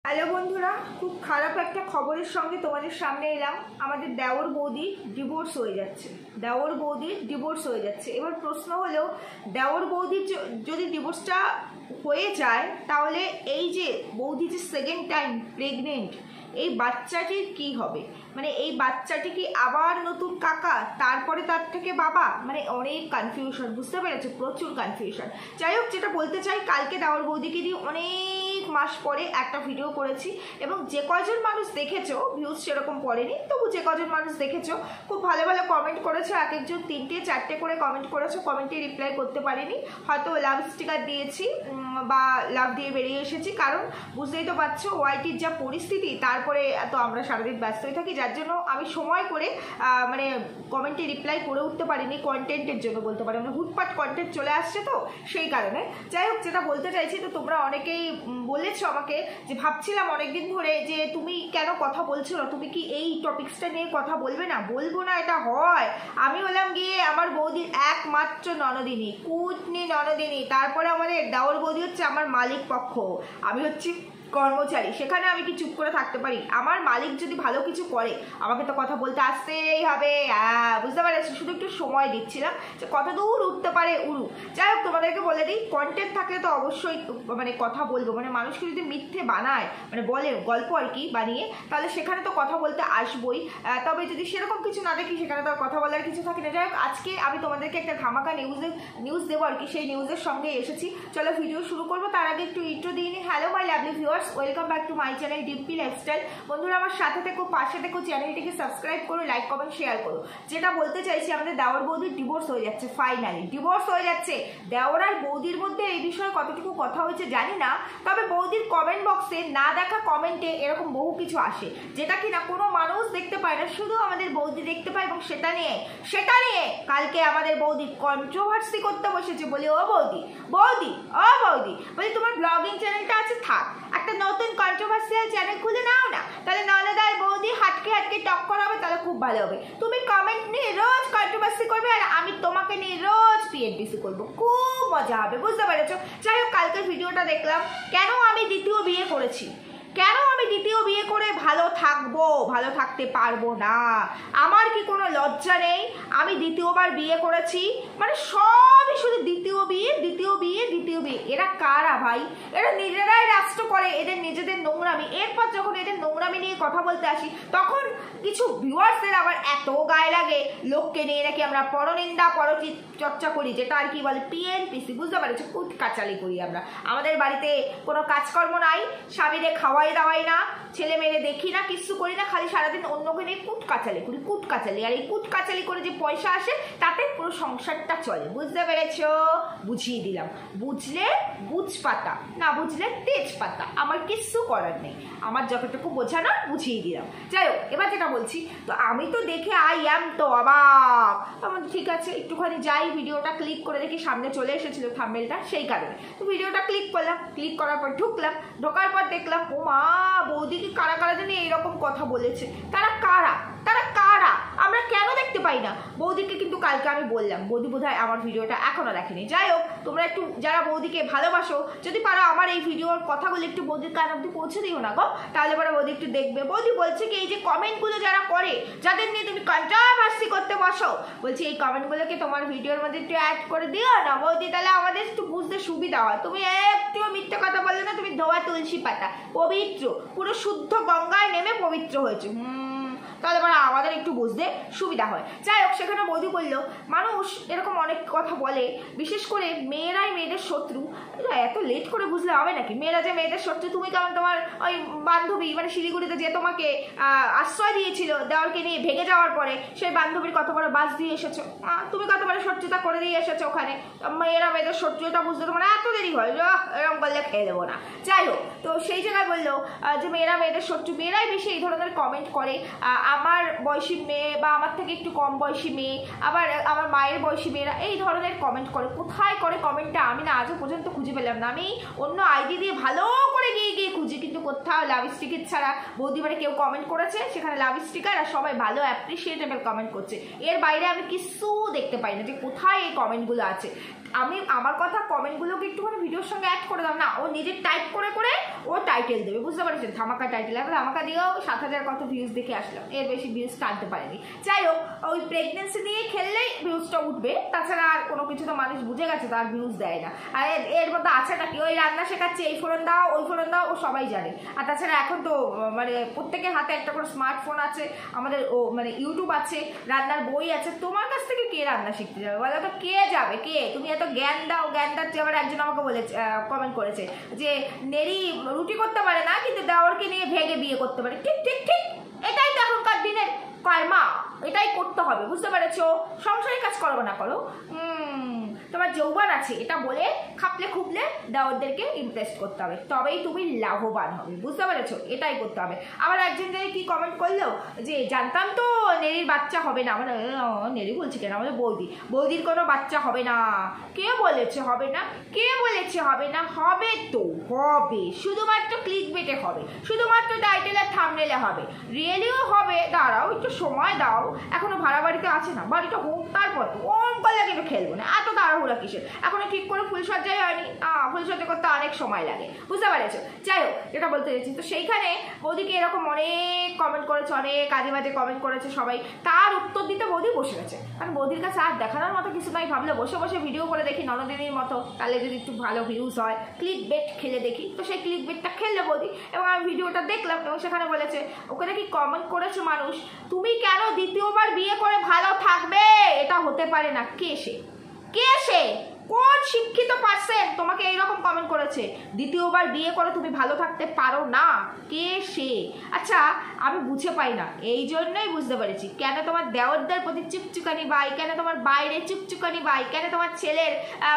Hello বন্ধুরা, খুব খারাপ একটা খবরের সঙ্গে তোমাদের সামনে এলাম। আমাদের দেওর বৌদি ডিভোর্স হয়ে যাচ্ছে। এবার প্রশ্ন হলো, দেওর বৌদির যদি ডিভোর্সটা হয়ে যায় তাহলে এই যে বৌদি যে সেকেন্ড টাইম প্রেগনেন্ট, এই বাচ্চাটির কি হবে? মানে এই বাচ্চাটি কি আবার নতুন কাকা, তারপরে তার থেকে বাবা? মানে অনেক কনফিউশন, বুঝতে পেরেছো? প্রচুর কনফিউশন। যাই হোক, যেটা বলতে চাই, কালকে দেওর বৌদিকে দিয়ে অনেক মাস পরে একটা ভিডিও করেছি এবং যে কজন মানুষ দেখেছো, ভিউজ সেরকম পড়েনি, তবু যে কজন মানুষ দেখেছো খুব ভালো ভালো কমেন্ট করেছো। এক একজন 3টে 4টে করে কমেন্ট করেছো। কমেন্টে রিপ্লাই করতে পারিনি, হয়তো লাভ স্টিকার দিয়েছি বা লাভ দিয়ে বেরিয়ে এসেছি, কারণ বুঝতেই তো পারছো ওয়াইটির যা পরিস্থিতি, তারপরে এত আমরা সারাদিন ব্যস্তই থাকি, যার জন্য আমি সময় করে মানে কমেন্টে রিপ্লাই করে উঠতে পারিনি। কন্টেন্টের জন্য বলতে পারি, মানে হুটপাট কন্টেন্ট চলে আসছে তো সেই কারণে। যাই হোক, যেটা বলতে চাইছি, তো তোমরা অনেকেই বলেছো আমাকে যে ভাবছিলাম অনেকদিন ধরে যে তুমি কেন কথা বলছো না, তুমি কি এই টপিক্সটা নিয়ে কথা বলবে না? বলবো না এটা হয়? আমি হলাম গিয়ে আমার বৌদির একমাত্র ননদিনী, কুটনি ননদিনী। তারপরে আমাদের দেওর বৌদি হচ্ছে আমার মালিক পক্ষ, আমি হচ্ছি কর্মচারী। সেখানে আমি কি চুপ করে থাকতে পারি? আমার মালিক যদি ভালো কিছু করে আমাকে তো কথা বলতে আসতেই হবে। বুঝতে পারছি, শুধু একটু সময় দিচ্ছিলাম যে কত দূর উঠতে পারে উড়ু। যাই হোক, তোমাদেরকে বলে দিই, কন্টেন্ট থাকলে তো অবশ্যই মানে কথা বলবো। মানে মানুষকে যদি মিথ্যে বানায়, মানে বলে গল্প আর কি বানিয়ে, তাহলে সেখানে তো কথা বলতে আসবোই। তবে যদি সেরকম কিছু না দেখি, সেখানে তো আর কথা বলার কিছু থাকে না। যাই হোক, আজকে আমি তোমাদেরকে একটা ধামাকা নিউজ দেবো আর কি, সেই নিউজের সঙ্গে এসেছি। চলো ভিডিও শুরু করবো, তার আগে একটু ইন্ট্রো দিয়ে নিই। Hello my lovely viewers, welcome back to my channel Dimpy Lifestyle. বন্ধুরা, আমার সাথে থেকো, পাশে থেকো, চ্যানেলটিকে সাবস্ক্রাইব করো, লাইক কমেন্ট শেয়ার করো। যেটা বলতে চাইছি, আমাদের দেওর বৌদির ডিভোর্স হয়ে যাচ্ছে, ফাইনালি ডিভোর্স হয়ে যাচ্ছে। দেওর আর বৌদির মধ্যে এই বিষয়ে কতটুকু কথা হয়েছে জানি না, তবে বৌদির কমেন্ট বক্সে না দেখা কমেন্টে এরকম বহু কিছু আসে যেটা কিনা কোনো মানুষ দেখতে পায় না, শুধু আমাদের বৌদি দেখতে পায়। এবং সেটা নিয়ে কালকে আমাদের বৌদি কন্ট্রোভার্সি করতে বসেছে। বলি, ও বৌদি বলি তোমার ব্লগিং চ্যানেলটা আছে, থাক, একটা নতুন কন্ট্রোভার্সিয়াল চ্যানেল খুলে নাও না, তাহলে ননদার বৌদি হাটকে টক্কর হবে, তাহলে খুব ভালো হবে। তুমি কমেন্ট নিয়ে রোজ কন্ট্রোভার্সি করবে আর আমি তোমাকে নিয়ে রোজ পিএনপিসি করবো, খুব মজা হবে, বুঝতে পেরেছো? যাই হোক, কালকের ভিডিওটা দেখলাম, কেন আমি দ্বিতীয় বিয়ে করেছি, কেন আমি দ্বিতীয় বিয়ে করে ভালো থাকতে পারবো না? আমার কি কোনো লজ্জা নেই? আমি দ্বিতীয়বার বিয়ে করেছি, মানে সবই শুধু দ্বিতীয় বিয়ে। এরা কারা ভাই? এরা নিজেরাই রাষ্ট্র করে, এদের নিজেদের নোংরামি। এরপর যখন এদের নোংরামি নিয়ে কথা বলতে আসি, তখন কিছু ভিউয়ার্সদের আবার এত গায়ে লাগে, লোককে নিয়ে নাকি আমরা পরনিন্দা চর্চা করি, যেটা আর কি বলে পিএনপিসি, বুঝতে পারছো? কুটকাচালি করি আমরা। আমাদের বাড়িতে কোনো কাজকর্ম নাই, স্বামীরে খাওয়াই দাওয়াই না, ছেলে মেয়ে দেখি না, কিছু করি না, খালি সারাদিন অন্যকে নিয়ে কুটকাচালি করি। আর এই কুটকাচালি করে যে পয়সা আসে, তাতে পুরো সংসারটা চলে, বুঝতে পেরেছো? বুঝিয়ে দিলাম। বুঝলে বুঝপাতা, না বুঝলে তেজপাতা, আমার কিচ্ছু করার নেই। আমার যতটুকু বোঝানোর বুঝিয়ে দিলাম। যাই হোক, এবার যেটা বলছি, তো আমি তো দেখে তো অবাক। আমার ঠিক আছে, একটুখানি যাই, ভিডিওটা ক্লিক করে দেখি, সামনে চলে এসেছিল থাম্বনেলটা, সেই কারণে তো ভিডিওটা ক্লিক করলাম। ক্লিক করার পর ঢোকার পর দেখলাম, ও মা, বৌদিকে কারা জানি এইরকম কথা বলেছে। তারা কারা আমরা কেন দেখতে পাই না? বৌদিকে কিন্তু কালকে আমি বললাম, বৌদি বোধহয় আমার ভিডিওটা এখনো দেখেনি। যাই হোক, তোমরা একটু যারা বৌদিকে ভালোবাসো, যদি পারো আমার এই ভিডিওর কথাগুলো একটু বৌদির কান অব্দি পৌঁছে দিও না গো, তাহলে পরে বৌদি একটু দেখবে। বৌদি বলছে কি, এই যে কমেন্টগুলো যারা করে, যাদের নিয়ে তুমি কন্ট্রোভার্সি করতে বসো, বলছি এই কমেন্টগুলোকে তোমার ভিডিওর মধ্যে একটু অ্যাড করে দিও না বৌদি, তাহলে আমাদের একটু বুঝতে সুবিধা হয়। তুমি একটুও মিথ্যে কথা বললে না, তুমি ধোয়া তুলসী পাতা, পবিত্র, পুরো শুদ্ধ গঙ্গায় নেমে পবিত্র হয়েছে, তাহলে মানে আমাদের একটু বুঝতে সুবিধা হয়। যাই হোক, সেখানে বৌদি বললো, মানুষ এরকম অনেক কথা বলে, বিশেষ করে মেয়েরাই মেয়েদের শত্রু। এত লেট করে বুঝলে হবে নাকি? মেয়েরা যে মেয়েদের শত্রু, তুমি কেমন তোমার ওই বান্ধবী, মানে শিলিগুড়িতে যে তোমাকে আশ্রয় দিয়েছিল দেওয়ারকে নিয়ে ভেঙে যাওয়ার পরে, সেই বান্ধবীর কত বড় বাস দিয়ে এসেছো, তুমি কত বড় শত্রুতা করে দিয়ে এসেছো ওখানে। মেয়েরা মেয়েদের শত্রু, এটা বুঝতে তোমার এত দেরি হয়? এরকম বললে খেয়ে দেবো না। যাই হোক, তো সেই জায়গায় বললো যে মেয়েরা মেয়েদের শত্রু, মেয়েরাই বেশি এই ধরনের কমেন্ট করে। আমার বয়সী মেয়ে বা আমার থেকে একটু কম বয়সী মেয়ে, আবার আমার মায়ের বয়সী মেয়েরা এই ধরনের কমেন্ট করে। কোথায় করে কমেন্টটা আমি না আজও পর্যন্ত খুঁজে পেলাম না। আমি অন্য আইডি দিয়ে ভালো করে গিয়ে খুঁজি, কিন্তু কোথাও লাভ স্টিকার ছাড়া বৌদি মানে কেউ কমেন্ট করেছে সেখানে লাভ স্টিকার, আর সবাই ভালো অ্যাপ্রিসিয়েটেবল কমেন্ট করছে। এর বাইরে আমি কিছু দেখতে পাই না যে কোথায় এই কমেন্টগুলো আছে। আমি আমার কথা কমেন্টগুলোকে একটুখানি ভিডিওর সঙ্গে অ্যাড করে দাও না, ও নিজে টাইপ করে ও টাইটেল দেবে, বুঝতে পারছেন? ধামাকা টাইটেল। এখন ধামাকা দিয়েও 7,000 কত ভিউজ দেখে আসলাম, এর বেশি ভিউজ টানতে পারেনি। যাই হোক, ওই প্রেগনেন্সি নিয়ে খেললেই ভিউজটা উঠবে, তাছাড়া আর কোনো কিছু তো মানুষ বুঝে গেছে তার ভিউজ দেয় না। আর এর মধ্যে আছেটা কি, ওই রান্না শেখাচ্ছে, এই ফোড়ন দাও ওই ফোড়ন দাও, ও সবাই জানে। আর তাছাড়া এখন তো মানে প্রত্যেকের হাতে একটা করে স্মার্টফোন আছে, আমাদের ও মানে ইউটিউব আছে, রান্নার বই আছে। তোমার কাছ থেকে কে রান্না শিখতে যাবে বলো তো? কে যাবে? কে? তুমি এত জ্ঞান দাও, জ্ঞান দাচ্ছে। আবার একজন আমাকে বলেছে, কমেন্ট করেছে যে নেরি রুটি করতে পারে না কিন্তু দেওয়ারকে নিয়ে ভেগে বিয়ে করতে পারে। ঠিক ঠিক ঠিক, এটাই তো এখনকার দিনের কর্মা, এটাই করতে হবে, বুঝতে পেরেছো? সংসারী কাজ করবো না করো, তোমার যৌবন আছে এটা বলে খাপলে খুপলে দেওয়ারদেরকে ইমপ্রেস করতে হবে, তবেই তুমি লাভবান হবে, বুঝতে পেরেছো? এটাই করতে হবে। আবার একজন কি কমেন্ট করলো যে জানতাম তো নেরির বাচ্চা হবে না। মানে নেরি বলছি কেন, আমাদের বৌদির কোনো বাচ্চা হবে না। কে বলেছে হবে না? কে বলেছে হবে না? হবে তো হবে, শুধুমাত্র ক্লিক বেটে হবে, শুধুমাত্র টাইটেলের থাম্বনেলে হবে। রিয়েলিও হবে, দাঁড়াও একটু সময় দাও, এখনো ভাড়া বাড়িতে আছে না, বাড়িটা হোক তারপর তো ওম করলে কিন্তু খেলবো না, এত তাড়াহুড়া কিসের? এখনো ঠিক করে ফুলসজ্জাই হয়নি, ফুলসজ্জা করতে অনেক সময় লাগে, বুঝতে পেরেছো? যাই হোক, যেটা বলতে চাইছি, তো সেইখানে বৌদিকে এরকম অনেক কমেন্ট করেছে, অনেক কাজে বাজে কমেন্ট করেছে সবাই, তার উত্তর দিতে বৌদি বসে গেছে। কারণ বৌদির কাছে আর দেখানোর মতো কিছু নাই, ভাবলে বসে বসে ভিডিও করে দেখি ননদিনীর মতো, তাহলে যদি একটু ভালো ভিউজ হয়, ক্লিক বেট খেলে দেখি। তো সেই ক্লিক বেটটা খেললে বৌদি, এবং আমি ভিডিওটা দেখলাম, এবং সেখানে বলেছে, ওখানে কি কমেন্ট করেছে মানুষ, তুমি কেন দ্বিতীয়বার বিয়ে করে ভালো থাকবে? এটা হতে পারে না। কে সে? কে সে? কোন শিক্ষিত পার্সন তোমাকে এইরকম কমেন্ট করেছে দ্বিতীয়বার বিয়ে করে তুমি ভালো থাকতে পারো না? কে সে? আচ্ছা, আমি বুঝে পাই না, এই জন্যই বুঝতে পেরেছি কেন তোমার দেওরদের প্রতি চুপচুকানি বাই, কেন তোমার বাইরে চুপচুকানি বাই, কেন তোমার ছেলের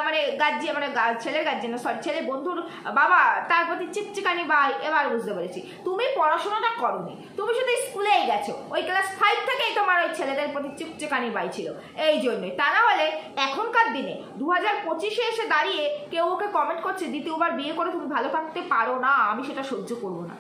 মানে গার্জিয়ান, মানে ছেলের গার্জিয়ান না, সরি, ছেলের বন্ধুর বাবা তার প্রতি চিপচিকানি বাই। এবার বুঝতে পেরেছি, তুমি পড়াশোনাটা করোনি, তুমি শুধু স্কুলেই গেছো, ওই ক্লাস 5 থেকেই তোমার ওই ছেলেদের প্রতি চিপচিকানি বাই ছিল, এই জন্যই। তা না হলে এখনকার দিনে 2025-এ এসে দাঁড়িয়ে কেউ ওকে কমেন্ট করছে দ্বিতীয়বার বিয়ে করে তুমি ভালো থাকতে পারো না, আমি সেটা সহ্য করবো না।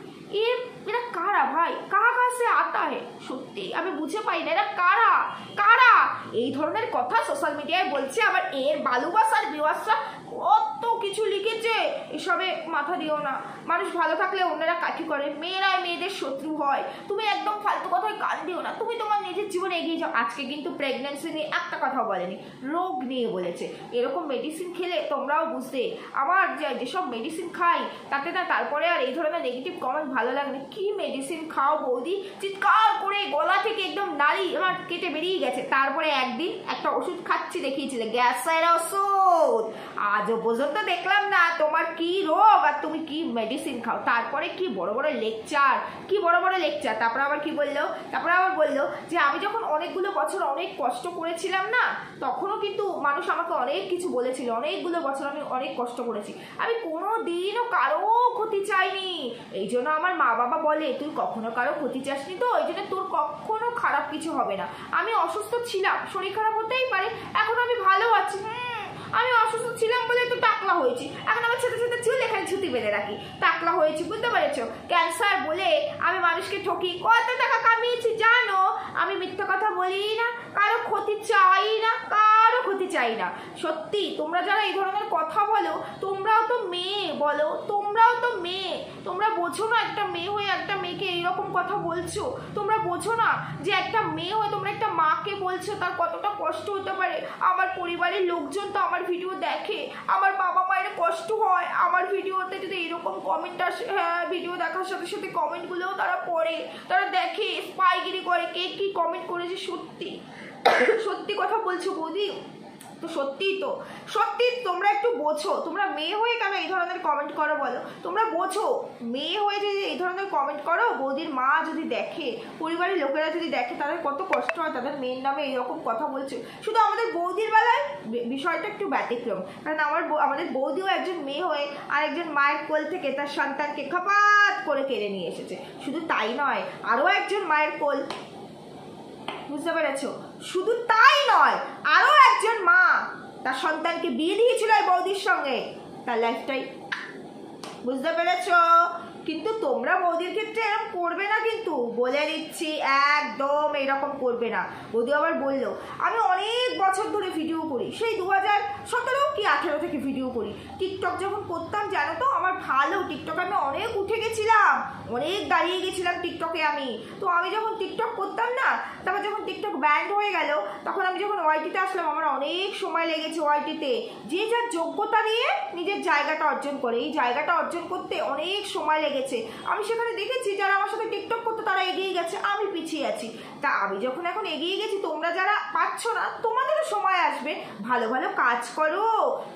এরা কারা ভাই? কাহা কাছে আতা হে? সত্যি আমি বুঝে পাই না, এরা কারা কারা এই ধরনের কথা সোশ্যাল মিডিয়ায় বলছে। আবার এর বালুবাস আর বিবাসরা কত কিছু লিখেছে, এসবে মাথা দিও না। মানুষ ভালো থাকলে অন্যরা কাঠি করে, মেয়েরাই মেয়েদের শত্রু হয়। তুমি একদম ফালতু কথায় কান দিও না, তুমি তোমার নিজের জীবনে এগিয়ে যাও। আজকে কিন্তু প্রেগনেন্সি নিয়ে একটা কথা বলেনি, রোগ নিয়ে বলেছে। এরকম মেডিসিন খেলে তোমরাও বুঝতে, আমার যেসব মেডিসিন খাই তাতে না তারপরে আর এই ধরনের নেগেটিভ কমেন্ট ভালো লাগবে। কি মেডিসিন খাও বৌদি? চিৎকার করে গলা থেকে একদম নাড়ি আমার কেটে বেরিয়ে গেছে। তারপরে একদিন একটা ওষুধ খাচ্ছি, দেখিয়েছিলে গ্যাসের ওষুধ, আজও পর্যন্ত দেখলাম না তোমার কি রোগ আর তুমি কি মেডিসিন খাও। তারপরে কি বড় বড় লেকচার, কি বড় বড় লেকচার। তারপরে আবার কি বললো, তারপরে আবার বললো যে আমি যখন অনেকগুলো বছর অনেক কষ্ট করেছিলাম না, তখনও কিন্তু মানুষ আমাকে অনেক কিছু বলেছিল, অনেকগুলো বছর আমি অনেক কষ্ট করেছি, আমি কোনো দিনও কারো ক্ষতি চাইনি। এই জন্য আমার মা বাবা বলে তুই কখনো কারো ক্ষতি চাসনি, তো ওই জন্য তোর কখনো খারাপ কিছু হবে না। আমি অসুস্থ ছিলাম, শরীর খারাপ হতেই পারে, এখন আমি ভালো আছি। আমি অসুস্থ ছিলাম বলে তো টাকলা হয়েছি, এখন আমার ছোট ছোট চুল এখানে ছুটি বেঁধে রাখি, টাকলা হয়েছি, বুঝতে পেরেছো? ক্যান্সার বলে আমি মানুষকে ঠকি, কত টাকা কামিয়েছি জানো? আমি মিথ্যা কথা বলি না, কারো ক্ষতি চাই না, কারো ক্ষতি চাই না। সত্যি তোমরা যারা এই ধরনের কথা বলো, তোমরাও তো মেয়ে, বলো তোমরাও তো মেয়ে, তোমরা বোঝো না একটা মেয়ে হয়ে একটা মেয়েকে এইরকম কথা বলছো? তোমরা বোঝো না যে একটা মেয়ে হয়ে তোমরা একটা মাকে বলছো তার কতটা কষ্ট হতে পারে? আমার পরিবারের লোকজন তো আমার ভিডিও দেখে, আমার বাবা মায়ের কষ্ট হয় আমার ভিডিওতে যদি এরকম কমেন্ট আসে। হ্যাঁ, ভিডিও দেখার সাথে সাথে কমেন্টগুলোও তারা পড়ে, তারা দেখে, স্পাইগিরি করে কে কি কমেন্ট করেছে। সত্যি সত্যি কথা বলছো বৌদি, তো সত্যিই তো, সত্যি তোমরা একটু বোঝো, তোমরা মেয়ে হয়ে কেন এই ধরনের কমেন্ট করো বলো? তোমরা বোঝো, মেয়ে হয়ে যদি এই ধরনের কমেন্ট করো, বৌদির মা যদি দেখে, পরিবারের লোকেরা যদি দেখে, তাদের কত কষ্ট হয়, তাদের মেয়ের নামে এইরকম কথা বলছে। শুধু আমাদের বৌদির বেলায় বিষয়টা একটু ব্যতিক্রম, কারণ আমাদের বৌদিও একজন মেয়ে হয়ে আর একজন মায়ের কোল থেকে তার সন্তানকে খপাত করে কেড়ে নিয়ে এসেছে। শুধু তাই নয়, আরও একজন মায়ের কোল বুঝতে পেরেছো? শুধু তাই নয়, আরো একজন মা তার সন্তানকে বিয়ে দিয়েছিল এই বৌদির সঙ্গে, তার লাইফটাই, বুঝতে পেরেছো? কিন্তু তোমরা বৌদির ক্ষেত্রে এরকম করবে না, কিন্তু বলে দিচ্ছি, একদম এরকম করবে না। বৌদি আবার বললো আমি অনেক বছর ধরে ভিডিও করি, সেই 2017 কি 18 থেকে ভিডিও করি। টিকটক যখন করতাম জানো তো, আমার ভালো টিকটক, আমি অনেক উঠে গেছিলাম, অনেক দাঁড়িয়ে গেছিলাম টিকটকে আমি। তো আমি যখন টিকটক করতাম না, তারপর যখন টিকটক ব্যান্ড হয়ে গেল, তখন আমি যখন ওয়াইটিতে আসলাম, আমার অনেক সময় লেগেছে ওয়াইটিতে। যে যার যোগ্যতা দিয়ে নিজের জায়গাটা অর্জন করে, এই জায়গাটা অর্জন করতে অনেক সময় লেগেছে। আমি সেখানে দেখেছি যারা আমার সাথে টিকটক করতে তারা এগিয়ে গেছে, আমি পিছিয়ে আছি। তা আমি যখন এখন এগিয়ে গেছি, তোমরা যারা পাচ্ছ না, তোমাদেরও সময় আসবে, ভালো ভালো কাজ করো,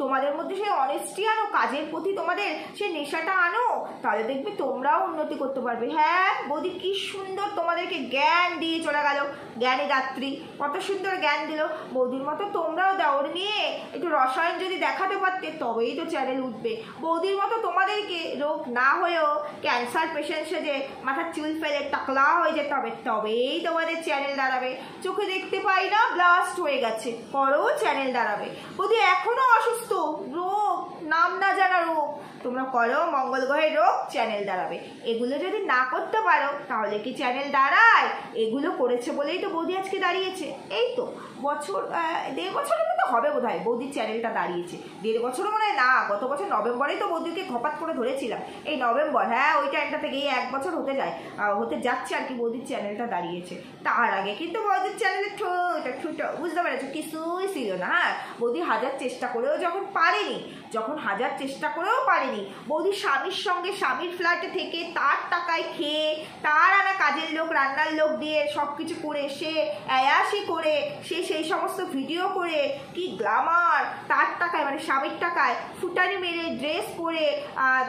তোমাদের মধ্যে সেই অনেস্টি আনো, কাজের প্রতি তোমাদের সেই নেশাটা আনো, তাহলে দেখবে তোমরাও উন্নতি করতে পারবে। হ্যাঁ বৌদি কি সুন্দর তোমাদেরকে জ্ঞান দিয়ে চলে গেল, জ্ঞানী রাত্রি, কত সুন্দর জ্ঞান দিল। বৌদির মতো তোমরাও দেওর নিয়ে একটু রসায়ন যদি দেখাতে পারতে, তবেই তো চ্যানেল উঠবে। বৌদির মতো তোমাদেরকে রোগ না হয়েও ক্যান্সার পেশেন্ট সেজে মাথার চুল ফেলে টাকলা হয়ে যেতে হবে, তবেই তোমাদের চ্যানেল দাঁড়াবে। চোখে দেখতে পাই না, ব্লাস্ট হয়ে গেছে, করো চ্যানেল দাঁড়াবে। বৌদি এখনো অসুস্থ, রোগ, নাম না জানা রোগ, তোমরা করো মঙ্গল গ্রহের রোগ, চ্যানেল দাঁড়াবে। এগুলো যদি না করতে পারো তাহলে কি চ্যানেল দাঁড়ায়? এগুলো করেছে বলেই তো বৌদি আজকে দাঁড়িয়েছে। এই তো বছর 1.5 বছরের মতো হবে বোধ হয় বৌদির চ্যানেলটা দাঁড়িয়েছে। 1.5 বছরও মনে হয় না, গত বছর নভেম্বরেই তো বৌদিকে খপাত করে ধরেছিলাম, এই নভেম্বর, হ্যাঁ ওই টাইমটা থেকে 1 বছর হতে যাচ্ছে আর কি বৌদির চ্যানেলটা দাঁড়িয়েছে। তার আগে কিন্তু বৌদির চ্যানেলে ঠুটো, বুঝতে পেরেছো, কিছুই ছিল না। হ্যাঁ বৌদি হাজার চেষ্টা করেও যখন পারেনি, হাজার চেষ্টা করেও পারেনি, বৌদি স্বামীর সঙ্গে স্বামীর ফ্ল্যাটে থেকে তার টাকায় খেয়ে, তার আনা কাজের লোক, রান্নার লোক দিয়ে সব কিছু করে, সে অ্যায়াসি করে, সে সেই সমস্ত ভিডিও করে, কি গ্ল্যামার, তার টাকায় মানে স্বামীর টাকায় ফুটানি মেরে ড্রেস পরে,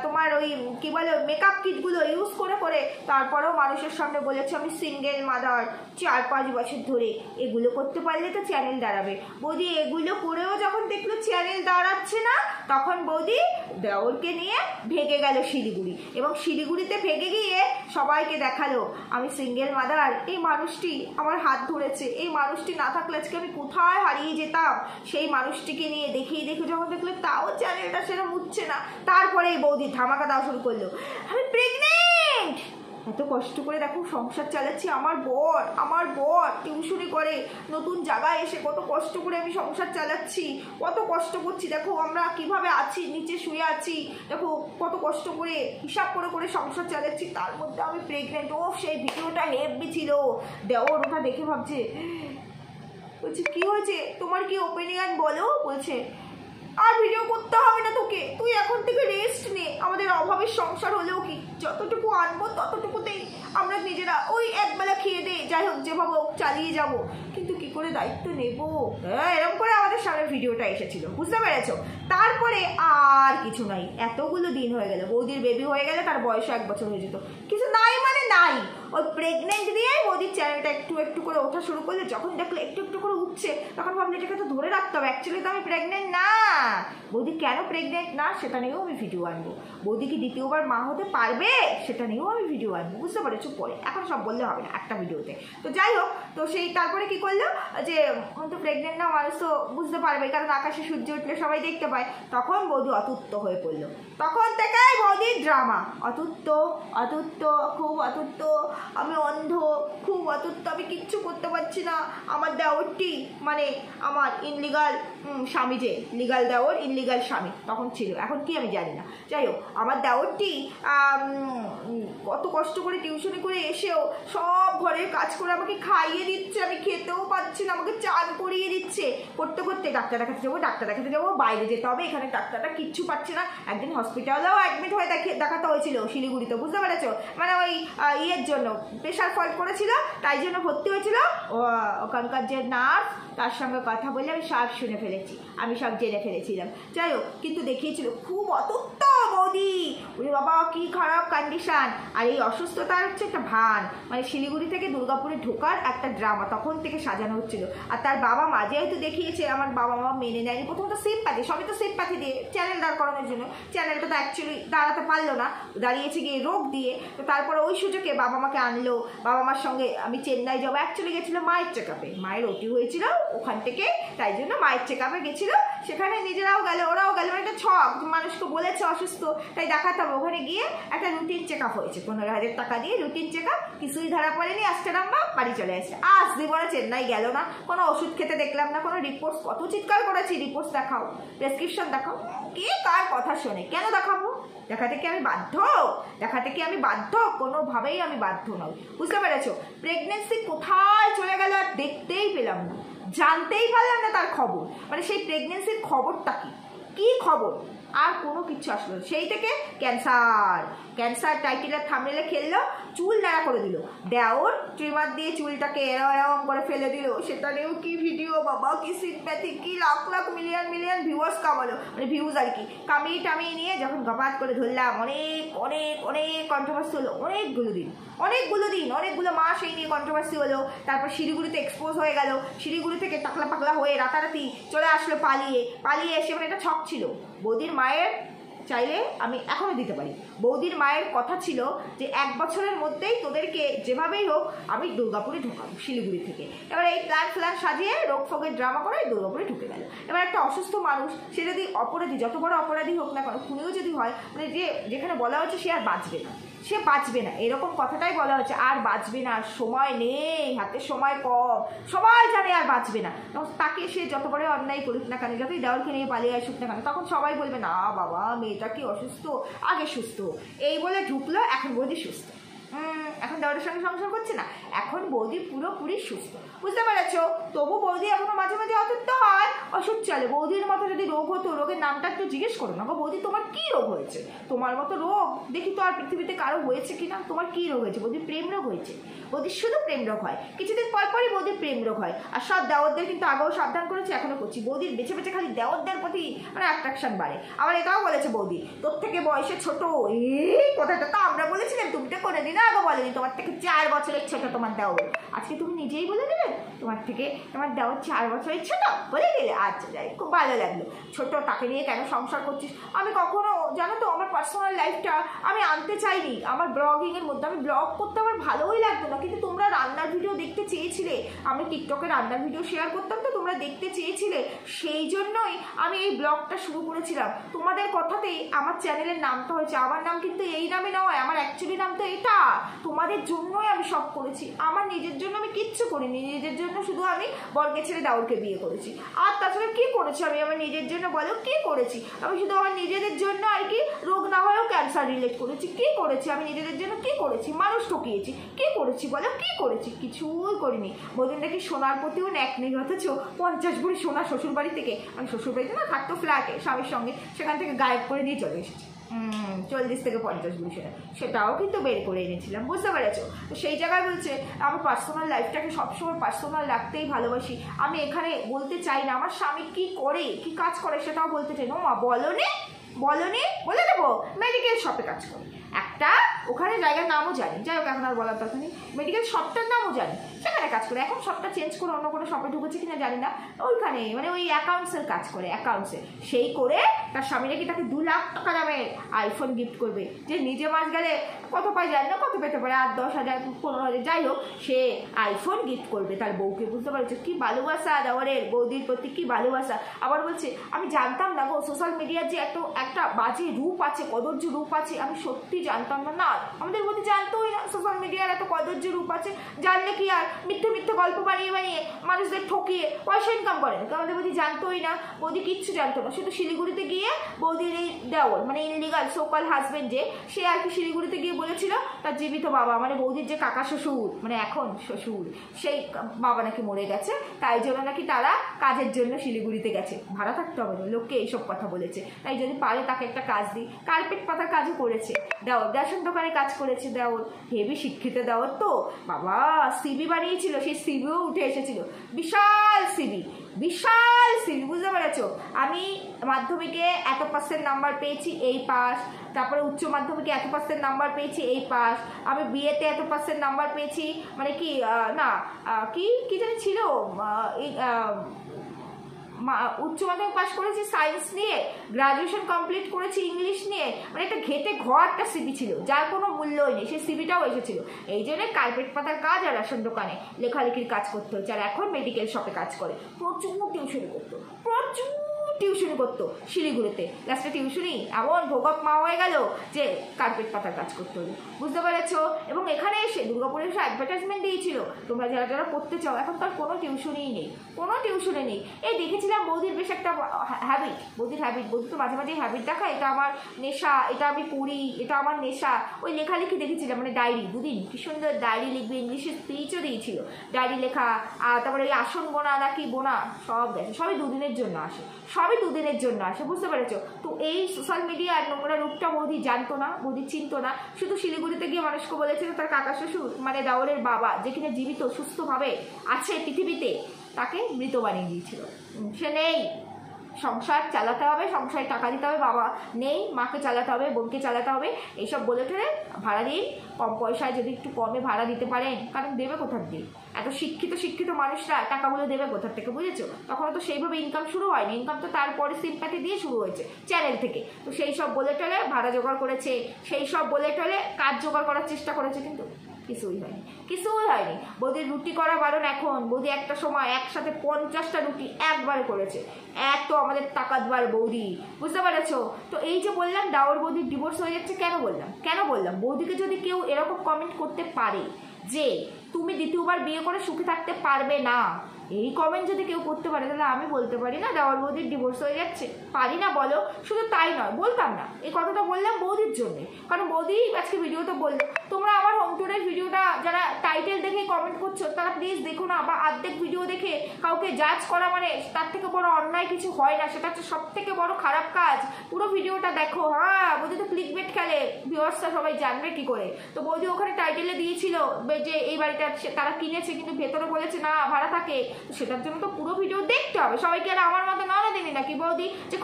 তোমার ওই কি বলে মেকআপ কিটগুলো ইউজ করে করে, তারপরেও মানুষের সামনে বলেছে আমি সিঙ্গেল মাদার 4-5 বছর ধরে। এগুলো করতে পারলে তো চ্যানেল দাঁড়াবে। বৌদি এগুলো করেও যখন দেখলো চ্যানেল দাঁড়াচ্ছে না, তখন বৌদি দেওরকে নিয়ে ভেগে গেল শিলিগুড়ি, এবং শিলিগুড়িতে ভেগে গিয়ে সবাইকে দেখালো আমি সিঙ্গেল মাদার, এই মানুষটি আমার হাত ধরেছে, এই মানুষটি না থাকলে আজকে আমি কোথায় হারিয়ে যেতাম। সেই মানুষটিকে নিয়ে দেখিয়ে যখন দেখলো তাও চ্যানেলটা সেরকম উঠছে না, তারপরে এই বৌদি ধামাকা দেওয়া শুরু করলো আমি প্রেগনেন্ট। এত কষ্ট করে দেখো সংসার চালাচ্ছি, আমার বর টিউশনি করে, নতুন জায়গায় এসে কত কষ্ট করে আমি সংসার চালাচ্ছি, কত কষ্ট করছি, দেখো আমরা কিভাবে আছি, নিচে শুয়ে আছি, দেখো কত কষ্ট করে হিসাব করে করে সংসার চালাচ্ছি, তার মধ্যে আমি প্রেগনেন্ট। ও সেই ভিডিওটা হেভি ছিল, দেওর ওটা দেখে ভাবছে, বলছে কি হয়েছে তোমার, কি ওপিনিয়ন বলো। বলছে আর ভিডিও করতে হবে না তোকে, তুই এখন থেকে রেস্ট নে, আমাদের অভাবের সংসার হলেও কি, যতটুকু আনবো ততটুকুতেই আমরা নিজেরা ওই একবেলা খেয়ে দে, যাই হোক যেভাবে চালিয়ে যাব, কিন্তু কি করে দায়িত্ব নেবো। এরকম করে আমাদের সামনে ভিডিওটা এসেছিল, বুঝতে পেরেছো। তারপরে আর কিছু নাই, এতগুলো দিন হয়ে গেল, বৌদির বেবি হয়ে গেলে তার বয়স 1 বছর হয়ে যেত, কিছু নাই মানে নাই। ওই প্রেগনেন্ট দিয়ে বৌদির চ্যানেলটা একটু একটু করে ওঠা শুরু করলে, যখন দেখলো একটু একটু করে উঠছে, তখন ভাবলে এটাকে তো ধরে রাখতে হবে, অ্যাকচুয়ালি তো আমি প্রেগনেন্ট না। বৌদি কেন প্রেগনেন্ট না সেটা নিয়েও আমি ভিডিও আনবো, বৌদি কি দ্বিতীয়বার মা হতে পারবে সেটা নিয়েও আমি ভিডিও আনবো, বুঝতে পারছো। পরে এখন সব বললে হবে না একটা ভিডিওতে। তো যাই হোক, তো সেই তারপরে কি করলো যে তো প্রেগনেন্ট না, মানুষ তো বুঝতে পারবে, কারণ আকাশে সূর্য উঠলে সবাই দেখতে পায়। তখন বৌদি অতুত্য হয়ে পড়লো, তখন থেকে বৌদির ড্রামা, অতুত্য, খুব অতুত্য, আমি অন্ধ, খুব অতুত্য, আমি কিচ্ছু করতে পারছি না। আমার দেওরটি মানে আমার ইনলিগাল স্বামী, যে লিগাল দেওর ইনলিগাল স্বামী তখন ছিল, এখন কি আমি জানি না। যাই হোক, আমার দেওরটি কত কষ্ট করে টিউশনি করে এসেও সব ঘরের কাজ করে আমাকে খাইয়ে দিচ্ছে, আমি খেতেও পাচ্ছি না, আমাকে চান করিয়ে দিচ্ছে, করতে করতে ডাক্তার দেখাতে যাবো, বাইরে যেতে হবে, এখানে ডাক্তারটা কিচ্ছু পাচ্ছে না। একদিন হসপিটালেও অ্যাডমিট হয়ে দেখাতে হয়েছিল শিলিগুড়িতে, বুঝতে পেরেছো, মানে ওই ইয়ের জন্য প্রেশার ফল করেছিল, তাই জন্য ভর্তি হয়েছিল। ওখানকার যে নার্স, তার সঙ্গে কথা বলে আমি সব শুনে ফেলেছি, আমি সব জেনে ফেলেছিলাম। যাই হোক, কিন্তু দেখিয়েছিল খুব অতুত্য বৌদি, ওরে বাবা কি খারাপ কন্ডিশন। আর এই অসুস্থতার হচ্ছে একটা ভান, মানে শিলিগুড়ি থেকে দুর্গাপুরে ঢোকার একটা ড্রামা তখন থেকে সাজানো হচ্ছিল। আর তার বাবা মা যেহেতু দেখিয়েছে, আমার বাবা মা মেনে নেয়নি, প্রথমত সিম্প্যাথি, সবই তো সিম্প্যাথি দিয়ে চ্যানেল দাঁড় করানোর জন্য, চ্যানেলটা তো অ্যাকচুয়ালি দাঁড়াতে পারলো না, দাঁড়িয়েছে গিয়ে রোগ দিয়ে। তো তারপরে ওই সুযোগ বছরকে বাবা মাকে আনলো, বাবা মার সঙ্গে আমি চেন্নাই যাবো, অ্যাকচুয়ালি গেছিলো মায়ের চেক আপে, মায়ের ওটি হয়েছিল ওখান থেকে, তাই জন্য মায়ের চেক আপে গেছিলো। সেখানে নিজেরাও গেল, ওরাও গেল, মানে একটা ছক, মানুষকে বলেছে অসুস্থ তাই দেখাতে হবে। ওখানে গিয়ে একটা রুটিন চেক আপ হয়েছে, 15,000 টাকা দিয়ে রুটিন চেক আপ, কিছুই ধরা পড়েনি, আসতে নাম্বা বাড়ি চলে আসছে। আজ জীবনে চেন্নাই গেল না, কোনো ওষুধ খেতে দেখলাম না, কোনো রিপোর্টস, কত চিৎকার করেছি রিপোর্টস দেখাও, প্রেসক্রিপশন দেখাও, কে কার কথা শোনে, কেন দেখাবো? দেখাতে কি আমি বাধ্য? দেখাতে কি আমি বাধ্য? কোনোভাবেই আমি বাধ্য নই, বুঝতে পেরেছো? প্রেগনেন্সি কোথায় চলে গেল আর দেখতেই পেলাম না, জানতেই পারলাম না তার খবর, মানে সেই প্রেগনেন্সির খবরটা কি খবর, আর কোনো কিছু আসলো। সেই থেকে ক্যান্সার, ক্যান্সার টাইটেলের থাম্বনেলে খেললো, চুল নাড়া করে দিল, দেওর ট্রিমার দিয়ে চুলটাকে এরম করে ফেলে দিল, সেটা নিয়েও কি ভিডিও বাবা, কি সিম্প্যাথি, কি lakh lakh million million viewers কামালো, মানে ভিউজ আর কি, কামিয়ে টামিয়ে নিয়ে যখন গপাত করে ধরলাম, অনেক অনেক অনেক কন্ট্রোভার্সি হলো, অনেকগুলো দিন অনেকগুলো মাস এই নিয়ে কন্ট্রোভার্সি হলো। তারপর শিলিগুড়িতে এক্সপোজ হয়ে গেল, শিলিগুড়ি থেকে টাকলা পাকলা হয়ে রাতারাতি চলে আসলো পালিয়ে এসে, মানে একটা ছক ছিল। বৌদির মায়ের চাইলে আমি এখনো দিতে পারি, বৌদির মায়ের কথা ছিল যে 1 বছরের মধ্যেই তোদেরকে যেভাবেই হোক আমি দুর্গাপুরে ঢোকাবো শিলিগুড়ি থেকে। এবার এই প্ল্যান সাজিয়ে রোগ ফোগের ড্রামা করে দুর্গাপুরে ঢুকে গেল। এবার একটা অসুস্থ মানুষ, সে যদি অপরাধী, যত বড় অপরাধী হোক না কেন, খুনিও যদি হয়, মানে যেখানে বলা হচ্ছে সে আর বাঁচবে না, এরকম কথাটাই বলা হচ্ছে, আর বাঁচবে না, সময় নেই হাতে, সময় কম, সবাই জানে আর বাঁচবে না। তখন তাকে সে যত বড় অন্যায় করুক না কেন, যতই দেওয়ালকে নিয়ে পালিয়ে আসুক না কেন, তখন সবাই বলবে না বাবা মেয়েটা কি অসুস্থ, আগে সুস্থ, এই বলে ঢুকলো, এখন বৌদি সুস্থ। এখন দেওয়ারের সঙ্গে সংসার করছে না, এখন বৌদি পুরোপুরি সুস্থ, বুঝতে পেরেছো? তবু বৌদি এখনো মাঝে মাঝে অসুস্থ হয়, ওষুধ চলে। বৌদির মতো যদি রোগ হতো, রোগের নামটা একটু জিজ্ঞেস করো না গো বৌদি, তোমার কি রোগ হয়েছে? তোমার মতো রোগ দেখি তো আর পৃথিবীতে কারো হয়েছে কিনা। তোমার কি রোগ হয়েছে? বৌদির প্রেম রোগ হয়েছে, বৌদির শুধু প্রেম রোগ হয়, কিছুদিন পরই বৌদির প্রেম রোগ হয়। আর সব দেওরদের কিন্তু আগেও সাবধান করেছি, এখনো করছি, বৌদির বেছে বেছে খালি দেওরদের প্রতি মানে অ্যাট্রাকশন বাড়ে। আবার এটাও বলেছে বৌদি তোর থেকে বয়সে ছোট, এই কথাটা তো আমরা বলেছিলাম, তুমি তো কোনোদিন আগে বলেনি তোমার থেকে 4 বছরের ছোট তোমার দেওর, আজকে তুমি নিজেই বলে দিলে তোমার দেওর 4 বছরের ছোট বলে দিলে। আচ্ছা যাই, খুব ভালো লাগলো। ছোট তাকে নিয়ে কেন সংসার করছিস? আমি কখনো জানো তো আমার পার্সোনাল লাইফটা আমি আনতে চাইনি আমার ব্লগিংয়ের মধ্যে, আমি ব্লগ করতে আমার ভালোই লাগতো না, কিন্তু তোমরা রান্নার ভিডিও দেখতে চেয়েছিলে, আমি টিকটকে রান্নার ভিডিও শেয়ার করতাম, তো তোমরা দেখতে চেয়েছিলে, সেই জন্যই আমি এই ব্লগটা শুরু করেছিলাম। তোমাদের কথাতেই আমার চ্যানেলের নামটা হয়েছে, আমার নাম কিন্তু এই নামে নয়, আমার অ্যাকচুয়ালি নাম তো এটা। তোমাদের জন্যই আমি সব করেছি, আমার নিজের জন্য আমি কিচ্ছু করিনি, নিজের জন্য শুধু আমি বরকে ছেড়ে দাউরকে বিয়ে করেছি। আর তাছাড়া কি করেছি আমি আমার নিজের জন্য, বলো কি করেছি? আমি শুধু আমার নিজেদের জন্য আর কি, রোগ না হয়েও ক্যান্সার রিলেট করেছি। কি করেছি আমি নিজেদের জন্য? কি করেছি? মানুষ ঠকিয়েছি, কি করেছি বলো? কি করেছি? কিছুই করিনি। বলদিন দেখি সোনার প্রতিও ন্যাক নেই, অথচ 50 ভরি সোনা শ্বশুর বাড়ি থেকে, আমি শ্বশুর বাড়িতে না থাকতো ফ্ল্যাটে স্বামীর সঙ্গে, সেখান থেকে গায়েব করে নিয়ে চলে এসেছি। 40 থেকে 50 ভরি সেটাও কিন্তু বের করে এনেছিলাম, বুঝতে পেরেছো? তো সেই জায়গায় বলছে আমার পার্সোনাল লাইফটাকে সবসময় পার্সোনাল রাখতেই ভালোবাসি। আমি এখানে বলতে চাই না আমার স্বামী কি করে, কি কাজ করে, সেটাও বলতে চাই না। মা বলো নে বলে দেবো, মেডিকেল শপে কাজ করে একটা, ওখানে জায়গার নামও জানি, যাই হোক এখন আর বলার কথা নেই, মেডিকেল শপটার নামও জানি, সেখানে কাজ করে। এখন শপটা চেঞ্জ করে অন্য কোনো শপে ঢুকেছে কিনা জানি না, ওইখানে মানে ওই অ্যাকাউন্টসের কাজ করে, অ্যাকাউন্টসে। সেই করে তার স্বামী নাকি তাকে 2 লাখ টাকা দামের আইফোন গিফট করবে, যে নিজে মাস গেলে কত পায় জানি না, কত পেতে পারে, 8, 10 হাজার, 15 হাজার, যাই হোক, সে আইফোন গিফট করবে তার বউকে, বুঝতে পারছো? কি ভালোবাসা দেওয়ারের বৌদির প্রতি, কি ভালোবাসা। আবার বলছে আমি জানতাম না গো সোশ্যাল মিডিয়ার যে একটা বাজে রূপ আছে, কদর্য রূপ আছে, আমি সত্যি জানতাম না। না, আমাদের বৌদি জানতোই না সোশ্যাল মিডিয়ার এত কদর্য রূপ আছে। জানলে কি আর মিথ্যে গল্প বানিয়ে মানুষদের ঠকিয়ে পয়সা ইনকাম করে না? আমাদের বৌদি জানতোই না, বৌদি কিচ্ছু জানতো না। শুধু শিলিগুড়িতে গিয়ে বৌদির এই দেওর মানে ইনলিগাল সোকাল হাজবেন্ড যে, সে আর কি শিলিগুড়িতে গিয়ে বলেছিল তার জীবিত বাবা মানে বৌদির যে কাকা শ্বশুর, মানে এখন শ্বশুর, সেই বাবা নাকি মরে গেছে, তাই জন্য নাকি তারা কাজের জন্য শিলিগুড়িতে গেছে। ভাড়া থাকতে হবে না, লোককে এইসব কথা বলেছে, তাই যদি পারে তাকে একটা কাজ দিই। কার্পেট পাতার কাজও করেছে দেওর, রেশন দোকানে কাজ করেছে দেওর, হেভি শিক্ষিত দেওর তো বাবা। সিবি বানিয়েছিল, সেই সিবিও উঠে এসেছিল, বিশাল সিবি, বুঝতে পেরেছো? আমি মাধ্যমিকে এত % নাম্বার পেয়েছি, এই পাস। তারপরে উচ্চ মাধ্যমিকে এত % নাম্বার পেয়েছি, এই পাস। আমি বিয়েতে এত % নাম্বার পেয়েছি, মানে কি না কি জানি ছিল, উচ্চ মাধ্যমিক পাশ করেছি সায়েন্স নিয়ে, গ্রাজুয়েশন কমপ্লিট করেছি ইংলিশ নিয়ে, মানে একটা ঘেটে ঘর একটা সিভি ছিল যার কোনো মূল্যই নেই, সেই সিভিটাও এসেছিল। এই জন্য কার্পেট পাতার কাজ আর রেশন দোকানে লেখালেখির কাজ করতে হচ্ছে, আর এখন মেডিকেল শপে কাজ করে। প্রচুর টিউশনি করতো, প্রচুর টিউশনি করতো শিলিগুড়িতে। লাস্টে টিউশনি এমন ভোগপ মা হয়ে গেল যে কার্পেট পাতার কাজ করতে হলো, বুঝতে পেরেছ? এবং এখানে এসে দুর্গাপুরে এসে অ্যাডভার্টাইজমেন্ট দিয়েছিল তোমরা যারা যারা পড়তে চাও। এখন তার কোনো টিউশনই নেই, কোনো টিউশনে নেই। এই দেখেছিলাম বৌদির বেশ একটা হ্যাবিট, বৌদির হ্যাবিট, বৌদি তো মাঝে মাঝে হ্যাবিট দেখায়, এটা আমার নেশা, এটা আমি পড়ি, এটা আমার নেশা। ওই লেখালেখি দেখেছিলাম, মানে ডায়েরি, দুদিন কি সুন্দর ডায়েরি লিখবে, ইংলিশে স্পিচও দিয়েছিল, ডায়েরি লেখা। আর তারপরে ওই আসন বোনা না কি বোনা সব দেখে, সবই দুদিনের জন্য আসে, সবই দুদিনের জন্য আসে, বুঝতে পেরেছো? তো এই সোশ্যাল মিডিয়ার নোংরা রূপটা বৌদি জানতো না, বৌদি চিনতো না। শুধু শিলিগুড়িতে গিয়ে মানুষকে বলেছিল তার কাকা শ্বশুর মানে দেওরের বাবা যেখানে জীবিত সুস্থভাবে আছে পৃথিবীতে, তাকে মৃত বানিয়ে দিয়েছিল। সে নেই, সংসার চালাতে হবে, সংসারে টাকা দিতে হবে, বাবা নেই, মাকে চালাতে হবে, বোনকে চালাতে হবে, এইসব বলে ঠেলে ভাড়া দিন, কম পয়সায় যদি একটু কমে ভাড়া দিতে পারেন, কারণ দেবে কোথার দিয়ে? এত শিক্ষিত মানুষরা টাকাগুলো দেবে কোথার থেকে, বুঝেছো? তখনও তো সেইভাবে ইনকাম শুরু হয়নি, ইনকাম তো তারপরে সিম্প্যাথি দিয়ে শুরু হয়েছে চ্যানেল থেকে। তো সেই সব বলে টলে ভাড়া জোগাড় করেছে, সেই সব বলে টলে কাজ জোগাড় করার চেষ্টা করেছে, কিন্তু কিছুই হয়নি, কিছুই হয়নি। বৌদির রুটি করা বারণ এখন, বৌদি একটা সময় একসাথে 50টা রুটি একবারে করেছে, এত আমাদের টাকা দেওয়ার বৌদি, বুঝতে পেরেছো? তো এই যে বললাম দাওর বৌদির ডিভোর্স হয়ে যাচ্ছে, কেন বললাম বৌদিকে যদি কেউ এরকম কমেন্ট করতে পারে যে তুমি দ্বিতীয়বার বিয়ে করে সুখে থাকতে পারবে না, এই কমেন্ট যদি কেউ করতে পারে, তাহলে আমি বলতে পারি না দেওয়ার বৌদির ডিভোর্স হয়ে যাচ্ছে? পারি না বলো? শুধু তাই নয়, বলতাম না, এই কথাটা বললাম বৌদির জন্যে, কারণ বৌদি আজকে ভিডিওতে বললো। তোমরা আমার হোম ট্যুরের ভিডিওটা যারা টাইটেল দেখে কমেন্ট করছো তারা প্লিজ দেখো না, বা অর্ধেক ভিডিও দেখে কাউকে জাজ করা মানে তার থেকে বড় অন্যায় কিছু হয় না, সেটা হচ্ছে সব থেকে বড় খারাপ কাজ। পুরো ভিডিওটা দেখো। হ্যাঁ, বৌদি তো ক্লিকবেট খেলে, ভিউয়ার্সরা সবাই জানবে কি করে। তো বৌদি ওখানে টাইটেলে দিয়েছিল যে এই বাড়িটা তারা কিনেছে, কিন্তু ভেতরে বলেছে না ভাড়া থাকে। তো সেটার জন্য তো পুরো ভিডিও দেখতে হবে, সবাইকে আর আমার মতো নানা দিনই নাকি বৌদি যে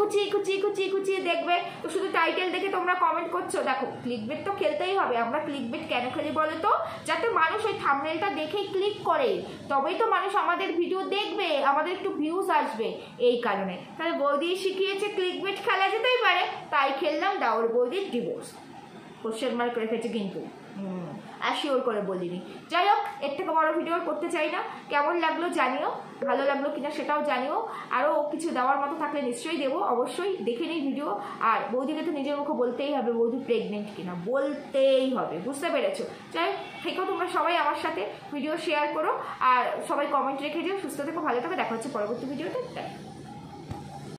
খুচিয়ে দেখবে। তো শুধু টাইটেল দেখে তোমরা কমেন্ট করছো। দেখো, ক্লিকবেট তো খেলতেই হবে। আমরা ক্লিকবেট কেন খেলি বলো তো? যাতে মানুষ ওই থাম্বনেলটা দেখেই ক্লিক করে, তবেই তো মানুষ আমাদের ভিডিও দেখবে, আমাদের একটু ভিউজ আসবে, এই কারণে। তাহলে বৌদি শিখিয়েছে ক্লিকবেট খেলা যেতেই পারে, তাই খেললাম দাওর বৌদির ডিভোর্স। কোশ্চেন মার্ক রেখেছে কিন্তু, অ্যাসিওর করে বলিনি। যাই হোক, এর থেকে বড় ভিডিও করতে চাই না। কেমন লাগলো জানিও, ভালো লাগলো কিনা সেটাও জানিও। আরও কিছু দেওয়ার মতো থাকলে নিশ্চয়ই দেবো, অবশ্যই দেখে নিই ভিডিও। আর বৌদিকে তো নিজের মুখে বলতেই হবে বৌদি প্রেগনেন্ট কিনা, বলতেই হবে, বুঝতে পেরেছো? যাই হোক, থেকো তোমরা সবাই আমার সাথে, ভিডিও শেয়ার করো আর সবাই কমেন্ট রেখে দিও। সুস্থ থেকো, ভালো থেকো, দেখা হচ্ছে পরবর্তী ভিডিওতে।